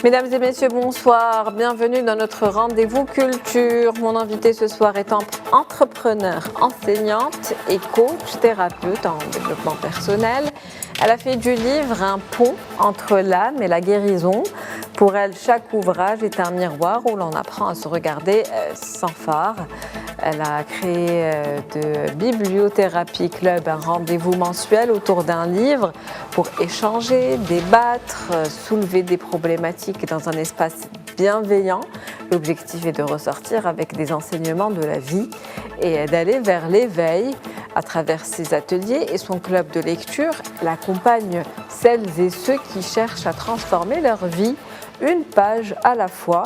Mesdames et messieurs, bonsoir. Bienvenue dans notre rendez-vous culture. Mon invitée ce soir est entrepreneur, enseignante et coach, thérapeute en développement personnel. Elle a fait du livre un pont entre l'âme et la guérison. Pour elle, chaque ouvrage est un miroir où l'on apprend à se regarder sans phare. Elle a créé de Bibliothérapie Club, un rendez-vous mensuel autour d'un livre pour échanger, débattre, soulever des problématiques dans un espace bienveillant. L'objectif est de ressortir avec des enseignements de la vie et d'aller vers l'éveil. À travers ses ateliers et son club de lecture, elle accompagne celles et ceux qui cherchent à transformer leur vie, une page à la fois.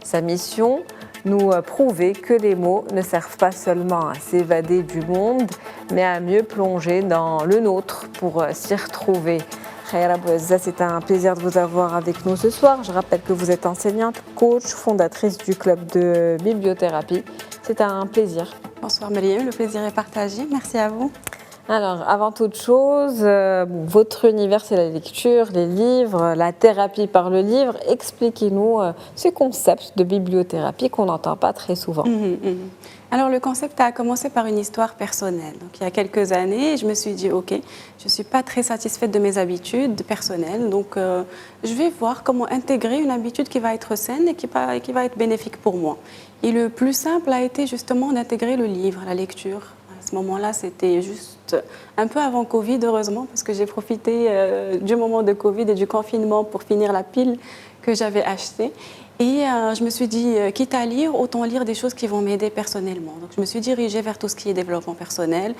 Sa mission, nous prouver que les mots ne servent pas seulement à s'évader du monde, mais à mieux plonger dans le nôtre pour s'y retrouver. Khaira Bouezza, c'est un plaisir de vous avoir avec nous ce soir. Je rappelle que vous êtes enseignante, coach, fondatrice du club de bibliothérapie. C'est un plaisir. Bonsoir Mariam, le plaisir est partagé. Merci à vous. Alors, avant toute chose, votre univers, c'est la lecture, les livres, la thérapie par le livre. Expliquez-nous ce concept de bibliothérapie qu'on n'entend pas très souvent. Alors, le concept a commencé par une histoire personnelle. Donc, il y a quelques années, je me suis dit, OK, je ne suis pas très satisfaite de mes habitudes personnelles. Donc, je vais voir comment intégrer une habitude qui va être saine et qui va être bénéfique pour moi. Et le plus simple a été justement d'intégrer le livre, la lecture. À ce moment-là, c'était juste un peu avant Covid, heureusement, parce que j'ai profité du moment de Covid et du confinement pour finir la pile que j'avais achetée. Et je me suis dit, quitte à lire, autant lire des choses qui vont m'aider personnellement. Donc, je me suis dirigée vers tout ce qui est développement personnel,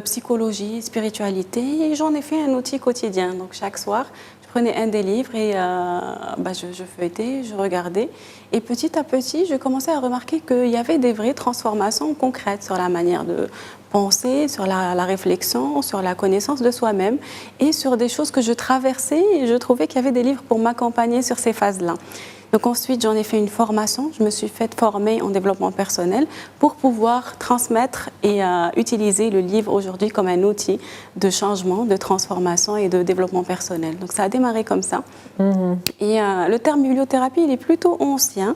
psychologie, spiritualité, et j'en ai fait un outil quotidien. Donc, chaque soir, je prenais un des livres et je feuilletais, je regardais. Et petit à petit, je commençais à remarquer qu'il y avait des vraies transformations concrètes sur la manière de penser, sur la réflexion, sur la connaissance de soi-même et sur des choses que je traversais. Et je trouvais qu'il y avait des livres pour m'accompagner sur ces phases-là. Donc ensuite, j'en ai fait une formation. Je me suis faite former en développement personnel pour pouvoir transmettre et utiliser le livre aujourd'hui comme un outil de changement, de transformation et de développement personnel. Donc ça a démarré comme ça. Et le terme bibliothérapie, il est plutôt ancien.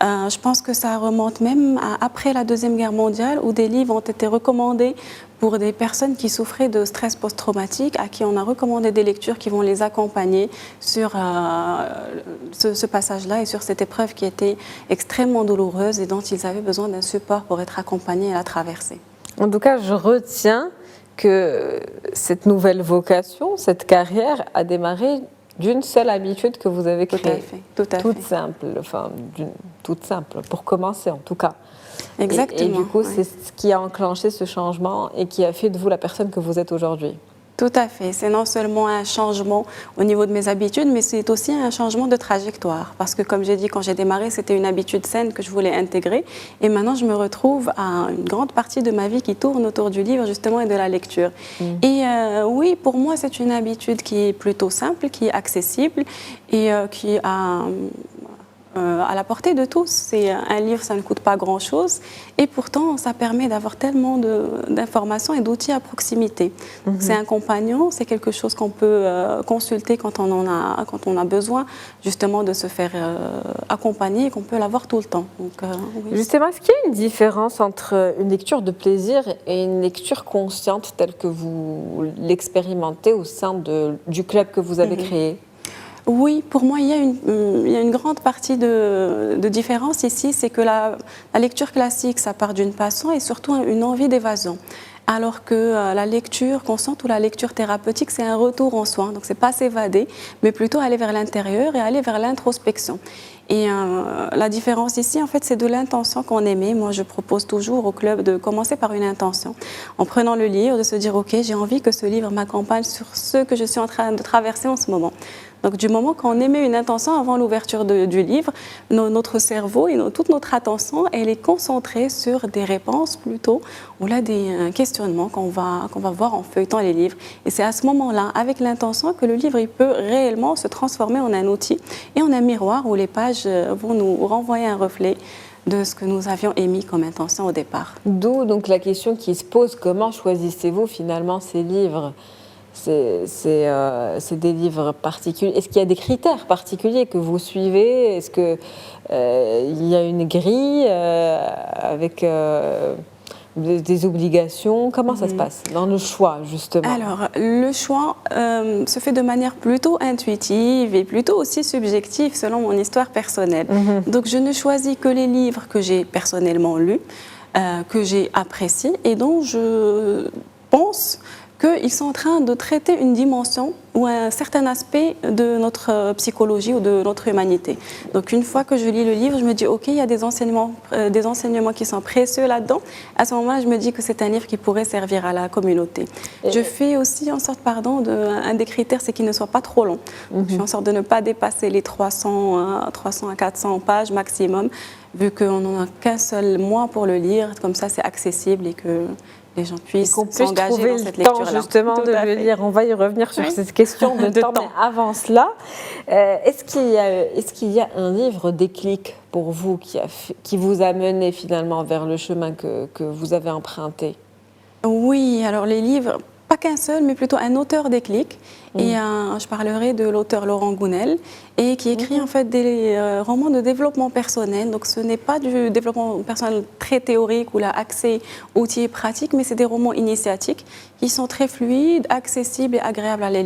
Je pense que ça remonte même après la Deuxième Guerre mondiale où des livres ont été recommandés pour des personnes qui souffraient de stress post-traumatique, à qui on a recommandé des lectures qui vont les accompagner sur ce passage-là et sur cette épreuve qui était extrêmement douloureuse et dont ils avaient besoin d'un support pour être accompagnés à la traverser. En tout cas, je retiens que cette nouvelle vocation, cette carrière a démarré d'une seule habitude que vous avez créée. Tout à fait. Toute simple, pour commencer en tout cas. Exactement. Et du coup, c'est ce qui a enclenché ce changement et qui a fait de vous la personne que vous êtes aujourd'hui. Tout à fait. C'est non seulement un changement au niveau de mes habitudes, mais c'est aussi un changement de trajectoire. Parce que, comme j'ai dit, quand j'ai démarré, c'était une habitude saine que je voulais intégrer. Et maintenant, je me retrouve à une grande partie de ma vie qui tourne autour du livre, justement, et de la lecture. Et oui, pour moi, c'est une habitude qui est plutôt simple, qui est accessible et qui a à la portée de tous. C'est un livre, ça ne coûte pas grand-chose et pourtant ça permet d'avoir tellement d'informations et d'outils à proximité. C'est un compagnon, c'est quelque chose qu'on peut consulter quand on a besoin justement de se faire accompagner et qu'on peut l'avoir tout le temps. Donc, oui. Justement, est-ce qu'il y a une différence entre une lecture de plaisir et une lecture consciente telle que vous l'expérimentez au sein du club que vous avez créé ? Oui, pour moi, il y a une grande partie de différence ici, c'est que la lecture classique, ça part d'une passion et surtout une envie d'évasion. Alors que la lecture consciente ou la lecture thérapeutique, c'est un retour en soi. Donc, c'est pas s'évader, mais plutôt aller vers l'intérieur et aller vers l'introspection. Et la différence ici, en fait, c'est de l'intention qu'on émet. Moi, je propose toujours au club de commencer par une intention. En prenant le livre, de se dire, OK, j'ai envie que ce livre m'accompagne sur ce que je suis en train de traverser en ce moment. Donc, du moment qu'on émet une intention avant l'ouverture du livre, notre cerveau et toute notre attention, elle est concentrée sur des réponses plutôt, ou là des questionnements qu'on va voir en feuilletant les livres. Et c'est à ce moment-là, avec l'intention, que le livre il peut réellement se transformer en un outil et en un miroir où les pages vont nous renvoyer un reflet de ce que nous avions émis comme intention au départ. D'où donc la question qui se pose, comment choisissez-vous finalement ces livres ? c'est des livres particuliers. Est-ce qu'il y a des critères particuliers que vous suivez? Est-ce qu'il y a une grille avec des obligations? Comment ça se passe dans le choix, justement? Alors, le choix se fait de manière plutôt intuitive et plutôt aussi subjective selon mon histoire personnelle. Donc, je ne choisis que les livres que j'ai personnellement lus, que j'ai appréciés et dont je pense qu'ils sont en train de traiter une dimension ou un certain aspect de notre psychologie ou de notre humanité. Donc une fois que je lis le livre, je me dis ok, il y a des enseignements qui sont précieux là-dedans. À ce moment-là, je me dis que c'est un livre qui pourrait servir à la communauté. Je fais aussi en sorte, un des critères, c'est qu'il ne soit pas trop long. Donc, je fais en sorte de ne pas dépasser les 300 à 400 pages maximum, vu qu'on n'en a qu'un seul mois pour le lire. Comme ça, c'est accessible et que les gens puissent s'engager dans cette lecture-là. Temps justement de le lire. On va y revenir sur cette question de temps. Mais avant cela, est-ce qu'il y a un livre déclic pour vous qui vous a mené finalement vers le chemin que vous avez emprunté? Oui, alors les livres, pas qu'un seul, mais plutôt un auteur déclic. Et je parlerai de l'auteur Laurent Gounel, et qui écrit en fait des romans de développement personnel. Donc ce n'est pas du développement personnel très théorique ou là axé outils et pratiques, mais c'est des romans initiatiques qui sont très fluides, accessibles et agréables à la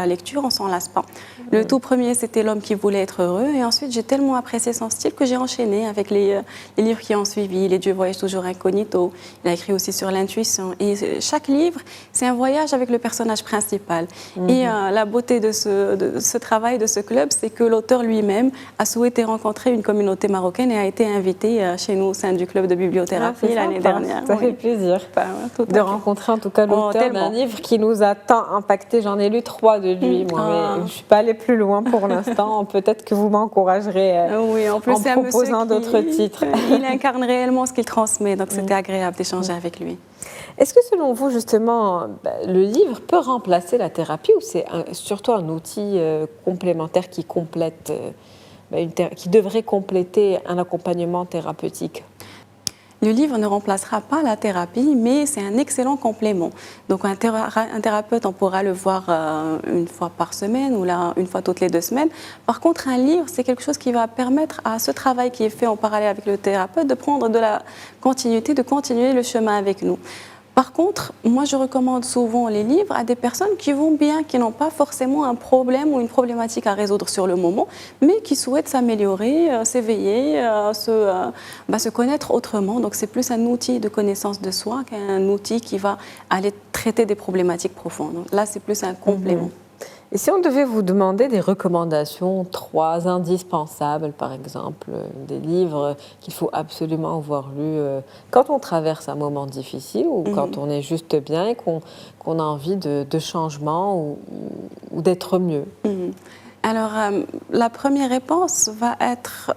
lecture. On s'en lasse pas. Le tout premier, c'était L'homme qui voulait être heureux, et ensuite j'ai tellement apprécié son style que j'ai enchaîné avec les livres qui ont suivi. Les Dieux voyagent toujours incognito. Il a écrit aussi sur l'intuition. Et chaque livre, c'est un voyage avec le personnage principal. Et la beauté de ce travail, de ce club, c'est que l'auteur lui-même a souhaité rencontrer une communauté marocaine et a été invité chez nous au sein du club de bibliothérapie l'année dernière. Ça fait plaisir de rencontrer en tout cas l'auteur d'un livre qui nous a tant impacté. J'en ai lu 3 de lui, moi, mais je ne suis pas allée plus loin pour l'instant. Peut-être que vous m'encouragerez oui, en proposant d'autres titres. Il incarne réellement ce qu'il transmet, donc c'était agréable d'échanger avec lui. Est-ce que selon vous, justement, le livre peut remplacer la thérapie ou c'est surtout un outil complémentaire qui complète, qui devrait compléter un accompagnement thérapeutique? Le livre ne remplacera pas la thérapie, mais c'est un excellent complément. Donc un thérapeute, on pourra le voir une fois par semaine ou là une fois toutes les 2 semaines. Par contre, un livre, c'est quelque chose qui va permettre à ce travail qui est fait en parallèle avec le thérapeute de prendre de la continuité, de continuer le chemin avec nous. Par contre, moi, je recommande souvent les livres à des personnes qui vont bien, qui n'ont pas forcément un problème ou une problématique à résoudre sur le moment, mais qui souhaitent s'améliorer, s'éveiller, se connaître autrement. Donc, c'est plus un outil de connaissance de soi qu'un outil qui va aller traiter des problématiques profondes. Donc, là, c'est plus un complément. Et si on devait vous demander des recommandations, 3 indispensables, par exemple, des livres qu'il faut absolument avoir lus quand on traverse un moment difficile ou quand on est juste bien et qu'on a envie de changement ou d'être mieux? Alors, la première réponse va être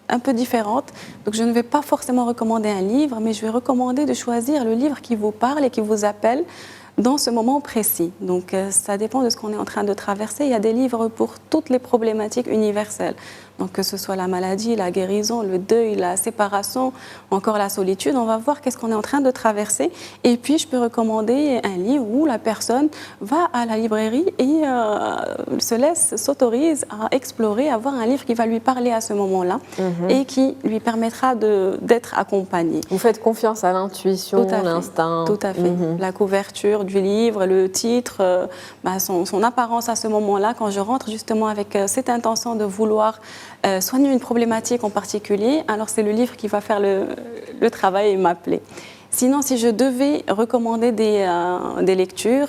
un peu différente. Donc, je ne vais pas forcément recommander un livre, mais je vais recommander de choisir le livre qui vous parle et qui vous appelle dans ce moment précis. Donc, ça dépend de ce qu'on est en train de traverser. Il y a des livres pour toutes les problématiques universelles. Donc, que ce soit la maladie, la guérison, le deuil, la séparation, encore la solitude, on va voir qu'est-ce qu'on est en train de traverser. Et puis, je peux recommander un livre où la personne va à la librairie et s'autorise à explorer, à voir un livre qui va lui parler à ce moment-là et qui lui permettra d'être accompagnée. Vous faites confiance à l'intuition, l'instinct. Tout à fait. La couverture du livre, le titre, son apparence à ce moment-là, quand je rentre justement avec cette intention de vouloir soigner une problématique en particulier, alors c'est le livre qui va faire le travail et m'appeler. Sinon, si je devais recommander des lectures,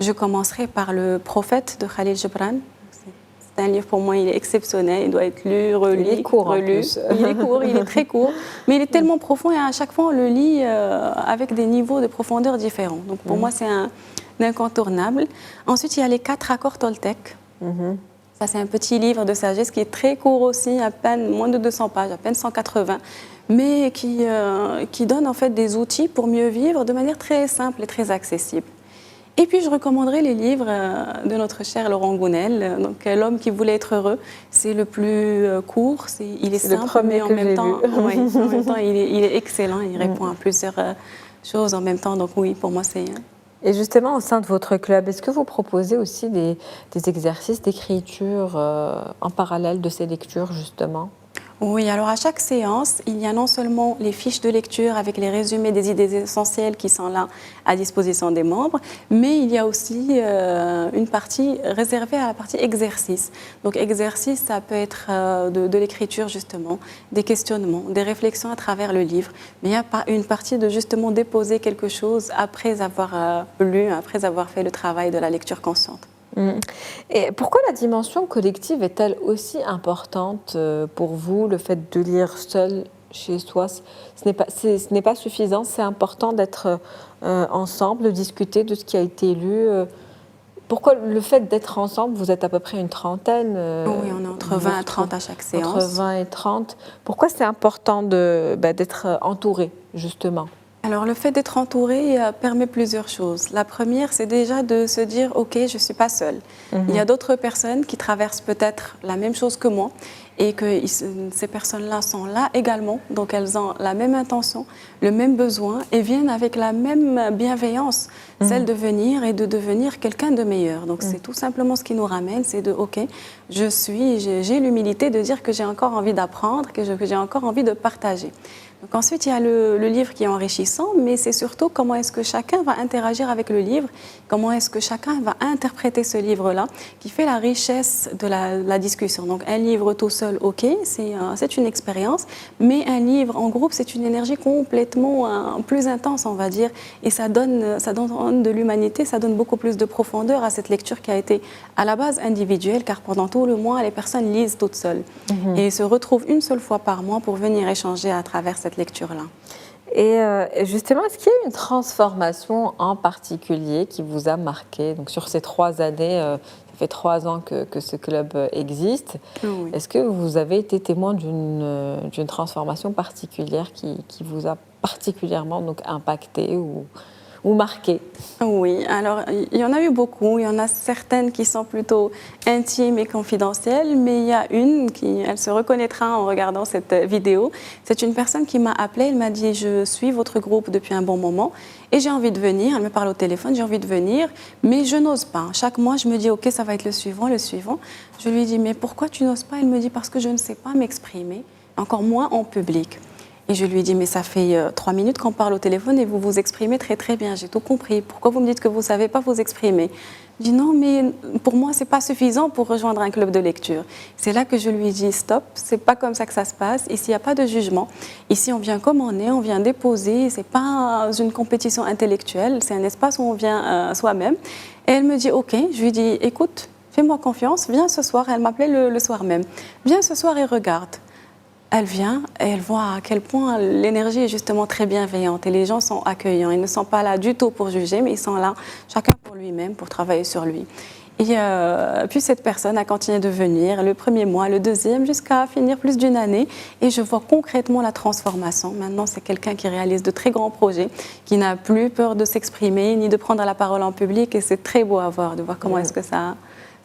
je commencerai par Le Prophète de Khalil Gibran. C'est un livre, pour moi, il est exceptionnel, il doit être lu, relu, il est court relu. Il est court, il est très court, mais il est tellement profond et à chaque fois on le lit avec des niveaux de profondeur différents. Donc pour moi, c'est un incontournable. Ensuite, il y a Les 4 accords Toltec. Ça, c'est un petit livre de sagesse qui est très court aussi, à peine moins de 200 pages, à peine 180, mais qui donne en fait des outils pour mieux vivre de manière très simple et très accessible. Et puis, je recommanderais les livres de notre cher Laurent Gounel, donc L'homme qui voulait être heureux. C'est le plus court, il est simple, mais en même temps, il est excellent, il répond à plusieurs choses en même temps. Donc oui, pour moi, c'est Et justement, au sein de votre club, est-ce que vous proposez aussi des exercices d'écriture en parallèle de ces lectures, justement? Oui, alors à chaque séance, il y a non seulement les fiches de lecture avec les résumés des idées essentielles qui sont là à disposition des membres, mais il y a aussi une partie réservée à la partie exercice. Donc exercice, ça peut être de l'écriture justement, des questionnements, des réflexions à travers le livre, mais il y a pas une partie de justement déposer quelque chose après avoir lu, après avoir fait le travail de la lecture consciente. Et pourquoi la dimension collective est-elle aussi importante pour vous, le fait de lire seul chez soi? Ce n'est pas suffisant, c'est important d'être ensemble, de discuter de ce qui a été lu. Pourquoi le fait d'être ensemble, vous êtes à peu près une trentaine? Oui, on est entre 20 et 30 à chaque séance. Entre 20 et 30. Pourquoi c'est important d'être entouré, justement? Alors, le fait d'être entouré permet plusieurs choses. La première, c'est déjà de se dire, OK, je ne suis pas seule. Il y a d'autres personnes qui traversent peut-être la même chose que moi et que ces personnes-là sont là également. Donc, elles ont la même intention, le même besoin et viennent avec la même bienveillance, celle de venir et de devenir quelqu'un de meilleur. Donc, c'est tout simplement ce qui nous ramène, c'est de, OK, j'ai l'humilité de dire que j'ai encore envie d'apprendre, que j'ai encore envie de partager. Donc ensuite, il y a le livre qui est enrichissant, mais c'est surtout comment est-ce que chacun va interagir avec le livre, comment est-ce que chacun va interpréter ce livre-là, qui fait la richesse de la discussion. Donc un livre tout seul, ok, c'est une expérience, mais un livre en groupe, c'est une énergie complètement plus intense, on va dire, et ça donne de l'humanité, ça donne beaucoup plus de profondeur à cette lecture qui a été à la base individuelle, car pendant tout le mois, les personnes lisent toutes seules et se retrouvent une seule fois par mois pour venir échanger à travers cette lecture-là. Et justement, est-ce qu'il y a eu une transformation en particulier qui vous a marqué? Donc, sur ces 3 années, ça fait 3 ans que ce club existe. Oui. Est-ce que vous avez été témoin d'une transformation particulière qui vous a particulièrement donc, impacté ou marqué? Oui, alors il y en a eu beaucoup. Il y en a certaines qui sont plutôt intimes et confidentielles, mais il y a une elle se reconnaîtra en regardant cette vidéo. C'est une personne qui m'a appelée, elle m'a dit « Je suis votre groupe depuis un bon moment et j'ai envie de venir ». Elle me parle au téléphone, j'ai envie de venir, mais je n'ose pas. Chaque mois, je me dis « Ok, ça va être le suivant, le suivant ». Je lui dis « Mais pourquoi tu n'oses pas ?» Elle me dit « Parce que je ne sais pas m'exprimer, encore moins en public ». Et je lui dis, mais ça fait 3 minutes qu'on parle au téléphone et vous vous exprimez très très bien, j'ai tout compris. Pourquoi vous me dites que vous ne savez pas vous exprimer? Je dis non, mais pour moi, ce n'est pas suffisant pour rejoindre un club de lecture. C'est là que je lui dis, stop, ce n'est pas comme ça que ça se passe. Ici, il n'y a pas de jugement. Ici, on vient comme on est, on vient déposer. Ce n'est pas une compétition intellectuelle, c'est un espace où on vient soi-même. Et elle me dit, ok, je lui dis, écoute, fais-moi confiance, viens ce soir. Elle m'appelait le soir même. Viens ce soir et regarde. Elle vient et elle voit à quel point l'énergie est justement très bienveillante et les gens sont accueillants. Ils ne sont pas là du tout pour juger, mais ils sont là chacun pour lui-même, pour travailler sur lui. Et puis cette personne a continué de venir le premier mois, le deuxième, jusqu'à finir plus d'une année. Et je vois concrètement la transformation. Maintenant, c'est quelqu'un qui réalise de très grands projets, qui n'a plus peur de s'exprimer ni de prendre la parole en public. Et c'est très beau à voir, de voir comment est-ce que ça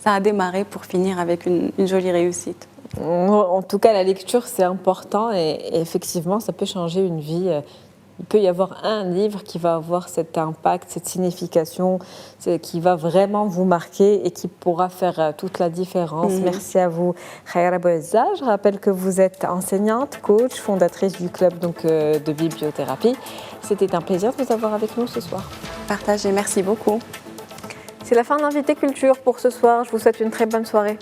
a démarré pour finir avec une jolie réussite. En tout cas, la lecture, c'est important et effectivement, ça peut changer une vie. Il peut y avoir un livre qui va avoir cet impact, cette signification, qui va vraiment vous marquer et qui pourra faire toute la différence. Merci à vous, Khaira Bouezza. Je rappelle que vous êtes enseignante, coach, fondatrice du club de bibliothérapie. C'était un plaisir de vous avoir avec nous ce soir. Partagez, merci beaucoup. C'est la fin d'Invité Culture pour ce soir. Je vous souhaite une très bonne soirée.